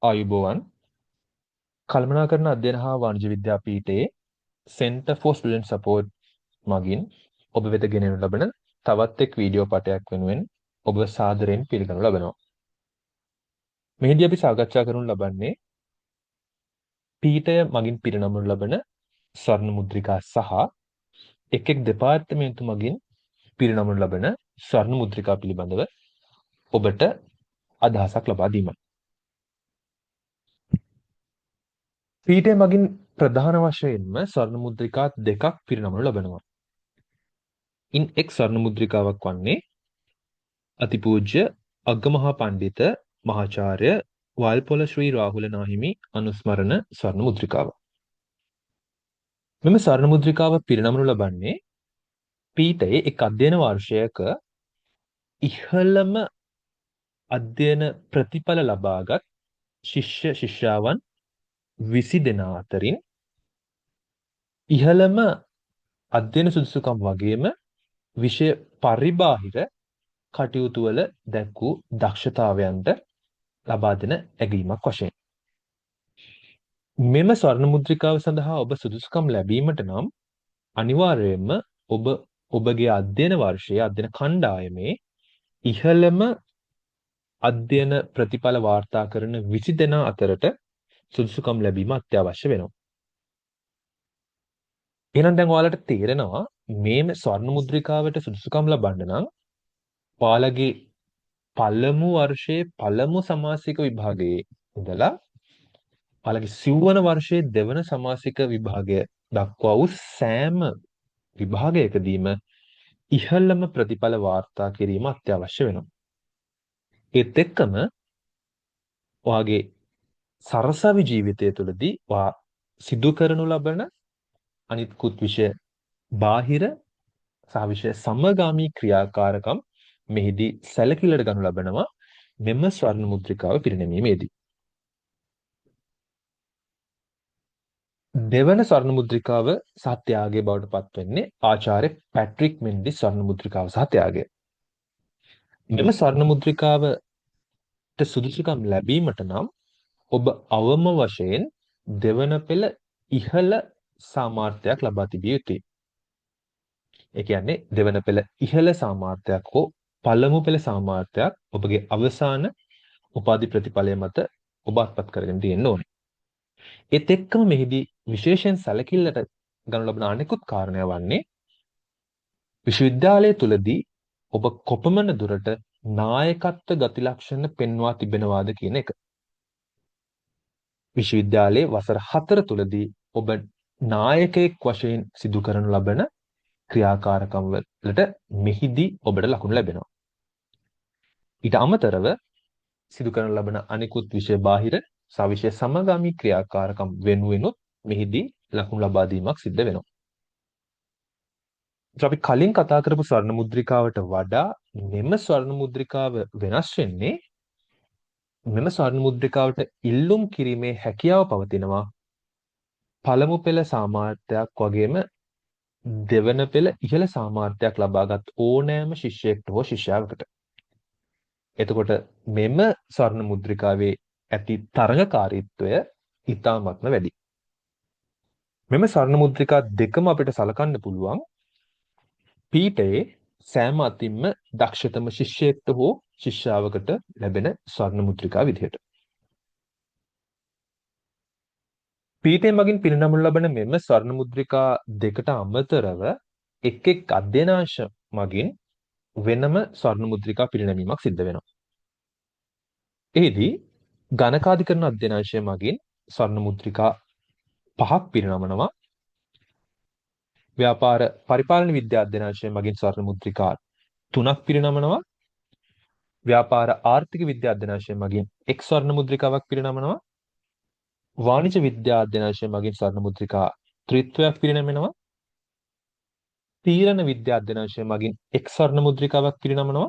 ආයුබෝවන් කළමනාකරන අධ්‍යයන හා වාණිජ්‍ය විද්‍යාපීඨයේ Center for Student Support මගින් ඔබ වෙත ගෙනෙනු ලබන තවත් එක් වීඩියෝ පටයක් වෙනුවෙන් ඔබ සාදරයෙන් පිළිගනු ලබනවා. මෙහිදී අපි සාකච්ඡා කරනු ලබන්නේ පීඨය මගින් පිරිනමනු ලබන ස්වර්ණ මුද්‍රිකා සහ එක් එක් දෙපාර්තමේන්තු මගින් පිරිනමනු ලබන ස්වර්ණ මුද්‍රිකා පිළිබඳව ඔබට අදහසක් ලබා දීමයි. පීඨය මගින් ප්‍රධාන වශයෙන්ම ස්වර්ණ මුද්‍රිකා දෙකක් පිරිනමනු ලබනවා. ඉන් එක් ස්වර්ණ මුද්‍රිකාවක් වන්නේ අතිපූජ්‍ය අග්ගමහා පණ්ඩිත මහාචාර්ය වල්පොල ශ්‍රී රාහුල නාහිමි අනුස්මරණ ස්වර්ණ මුද්‍රිකාව. මෙම ස්වර්ණ මුද්‍රිකාව පිරිනමනු ලබන්නේ පීඨයේ එක් අධ්‍යයන වර්ෂයක ඉහළම අධ්‍යයන ප්‍රතිඵල ලබාගත් ශිෂ්‍ය ශිෂ්‍යාවන් 20 දෙනා අතරින් ඉහළම අධ්‍යයන සුදුසුකම් වගේම විෂය පරිබාහිර කටයුතු වල දැක් වූ දක්ෂතාවයන්ට ලබා දෙන ඇගීමක් වශයෙන් මෙම ස්වර්ණ මුද්‍රිකාව සඳහා ඔබ සුදුසුකම් ලැබීමට නම් අනිවාර්යයෙන්ම ඔබගේ අධ්‍යයන වර්ෂයේ අධ්‍යයන කණ්ඩායමේ ඉහළම අධ්‍යයන ප්‍රතිඵල වාර්තා කරන 20 දෙනා අතරට සුදුසුකම් ලැබීම අත්‍යවශ්‍ය වෙනවා. එහෙනම් දැන් ඔයාලට තේරෙනවා මේ ස්වර්ණ මුද්‍රිකාවට සුදුසුකම් ලබන්න නම් ඔයාලගේ පළමු වර්ෂයේ පළමු සමාසික විභාගයේ ඉඳලා ඔයාලගේ සිව්වන වර්ෂයේ දෙවන සමාසික විභාගය දක්වා වූ සෑම විභාගයකදීම ඉහළම ප්‍රතිඵල වාර්තා කිරීම අත්‍යවශ්‍ය වෙනවා. ඒත් එක්කම ඔයාගේ සරසවි ජීවිතය තුළදී ඔයා සිදු කරනු ලබන අනිත්කුත් විෂය බාහිර සහ විෂය සමගාමී ක්‍රියාකාරකම් මෙහිදී සැලකිල්ලට ගනු ලබනවා මෙම ස්වර්ණ මුද්‍රිකාව පිරිනැමීමේදී. දෙවන ස්වර්ණ මුද්‍රිකාව සහ ත්‍යාගය බවට පත් වෙන්නේ ආචාර්ය පැට්‍රික් මෙන්ඩි ස්වර්ණ මුද්‍රිකාව සහ ත්‍යාගය. මෙම ස්වර්ණ මුද්‍රිකාවට සුදුසුකම් ලැබීමට නම් ඔබ අවම වශයෙන් දෙවන පෙළ ඉහළ සාමාර්ථයක් ලබා තිබිය යුතුයි. ඒ කියන්නේ දෙවන පෙළ ඉහළ සාමාර්ථයක් හෝ පළමු පෙළ සාමාර්ථයක් ඔබගේ අවසාන උපාධි ප්‍රතිඵලය මත ඔබ අත්පත් කරගෙන තියෙන්න ඕනේ. ඒත් එක්කම මෙහිදී විශේෂයෙන් සැලකිල්ලට ගනු ලබන අනෙකුත් කාරණය වන්නේ විශ්වවිද්‍යාලය තුලදී ඔබ කොපමණ දුරට නායකත්ව ගති ලක්ෂණ පෙන්වා තිබෙනවාද කියන එක. විශ්වවිද්‍යාලයේ වසර 4 තුලදී ඔබ නායකයෙක් වශයෙන් සිදු කරනු ලබන ක්‍රියාකාරකම් වලට මෙහිදී ඔබට ලකුණු ලැබෙනවා. ඊට අමතරව සිදු කරන ලබන අනිකුත් විෂය බාහිර සහ විෂය සමගාමී ක්‍රියාකාරකම් වෙනුවෙනුත් මෙහිදී ලකුණු ලබා දීමක් සිද්ධ වෙනවා. අපි කලින් කතා කරපු ස්වර්ණ මුද්‍රිකාවට වඩා මෙම ස්වර්ණ මුද්‍රිකාව වෙනස් වෙන්නේ මෙම ස්වර්ණ මුද්‍රිකාවට ඉල්ලුම් කිරීමේ හැකියාව පවතිනවා පළමු පෙළ සාමාර්ථයක් වගේම දෙවන පෙළ ඉහළ සාමාර්ථයක් ලබාගත් ඕනෑම ශිෂ්‍යයෙක්ට හෝ ශිෂ්‍යාවකට. එතකොට මෙම ස්වර්ණ මුද්‍රිකාවේ ඇති තරඟකාරීත්වය ඉතාමත්ම වැඩි. මෙම ස්වර්ණ මුද්‍රිකා දෙකම අපිට සලකන්න පුළුවන් පීඨයේ සෑම අතින්ම දක්ෂතම ශිෂ්‍යයෙක්ට හෝ ශිෂ්‍යාවකට ලැබෙන ස්වර්ණ මුද්‍රිකා විදිහට. පීඨය මගින් පිරිනමනු ලබන මෙම ස්වර්ණ මුද්‍රිකා දෙකට අමතරව එක් එක් අධ්‍යනාංශ මගින් වෙනම ස්වර්ණ මුද්‍රිකා පිරිනැමීමක් සිද්ධ වෙනවා. එහිදී ගණකාධිකරණ අධ්‍යනාංශය මගින් ස්වර්ණ මුද්‍රිකා 5ක් පිරිනමනවා. ව්‍යාපාර පරිපාලන විද්‍යා අධ්‍යනාංශය මගින් ස්වර්ණ මුද්‍රිකා 3ක් පිරිනමනවා. ව්‍යාපාර ආර්ථික විද්‍යා අධ්‍යනාංශය මගින් එක් ස්වර්ණ මුද්‍රිකාවක් පිරිනමනවා. වාණිජ්‍ය විද්‍යා අධ්‍යනාංශය මගින් ස්වර්ණ මුද්‍රිකා ත්‍රිත්වයක් පිරිනමනවා. තීරණ විද්‍යා අධ්‍යනාංශය මගින් එක් ස්වර්ණ මුද්‍රිකාවක් පිරිනමනවා.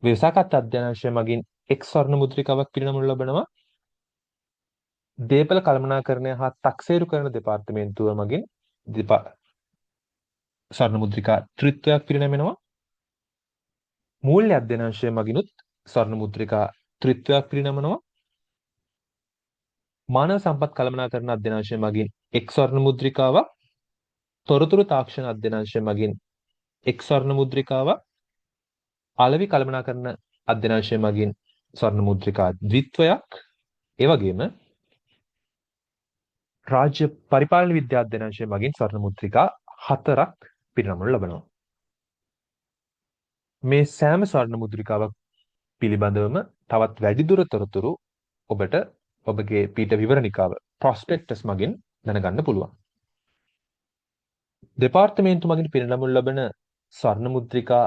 ව්‍යවසායකත් අධ්‍යනාංශය මගින් එක් ස්වර්ණ මුද්‍රිකාවක් පිරිනමනු ලබනවා. දේපල කළමනාකරණය හා තක්සේරු කරන දෙපාර්තමේන්තුව මගින් ස්වර්ණ මුද්‍රිකා ත්‍රිත්වයක් පිරිනමනවා. මූල්‍ය අධ්‍යනාංශය මගිනුත් ස්වර්ණ මුද්‍රිකා ත්‍රිත්වයක් පිරිනමනවා. මානව සම්පත් කළමනාකරණ අධ්‍යනාංශය මගින් එක් ස්වර්ණ මුද්‍රිකාවක්, තොරතුරු තාක්ෂණ අධ්‍යනාංශය මගින් එක් ස්වර්ණ මුද්‍රිකාවක්, අලෙවි කළමනාකරණ අධ්‍යනාංශය මගින් ස්වර්ණ මුද්‍රිකා ද්විත්වයක්, ඒ වගේම රාජ්‍ය පරිපාලන විද්‍යා අධ්‍යනාංශය මගින් ස්වර්ණ මුද්‍රිකා 4ක් පිරිනමනු ලබනවා. මේ සෑම ස්වර්ණ මුද්‍රිකාවක් පිළිබඳවම තවත් වැඩිදුර තොරතුරු ඔබට ඔබගේ පීඨ විවරණිකාව ප්‍රොස්පෙක්ටස් මගින් දැනගන්න පුළුවන්. දෙපාර්තමේන්තු මගින් පිරිනමනු ලබන ස්වර්ණ මුද්‍රිකා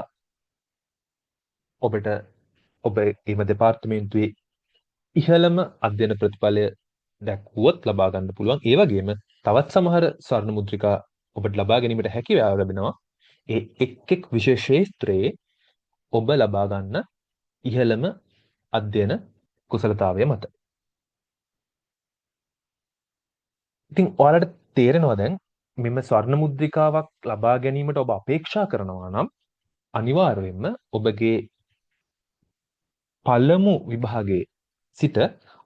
ඔබට ඔබ එම දෙපාර්තමේන්තුවේ ඉහළම අධ්‍යයන ප්‍රතිඵලය දැක්වුවොත් ලබා ගන්න පුළුවන්. ඒ වගේම තවත් සමහර ස්වර්ණ මුද්‍රිකා ඔබට ලබා ගැනීමට හැකියාව ලැබෙනවා. ඒ එක් එක් විශේෂ ක්ෂේත්‍රයේ ඔබ ලබා ගන්න ඉහළම අධ්‍යයන කුසලතාවය මත. ඉතින් ඔයාලට තේරෙනවා දැන් මෙම ස්වර්ණ මුද්‍රිකාවක් ලබා ගැනීමට ඔබ අපේක්ෂා කරනවා නම් අනිවාර්යයෙන්ම ඔබගේ පළමු විභාගයේ සිට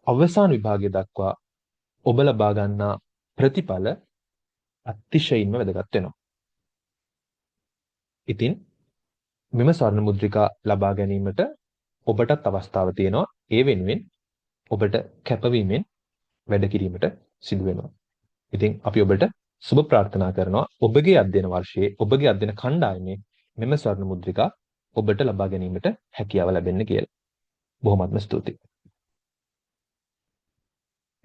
අවසාන විභාගය දක්වා ඔබ ලබා ගන්නා ප්‍රතිඵල අතිශයින්ම වැදගත් වෙනවා. ඉතින් මෙම ස්වර්ණ මුද්‍රිකා ලබා ගැනීමට ඔබටත් අවස්ථාව තියෙනවා. ඒ වෙනුවෙන් ඔබට කැපවීමෙන් වැඩ කිරීමට සිදු වෙනවා. ඉතින් අපි ඔබට සුබ ප්‍රාර්ථනා කරනවා ඔබගේ අධ්‍යයන වර්ෂයේ ඔබගේ අධ්‍යයන කණ්ඩායමේ මෙම ස්වර්ණ මුද්‍රිකා ඔබට ලබා ගැනීමට හැකියාව ලැබෙන්න කියලා. බොහොමත්ම ස්තුතියි.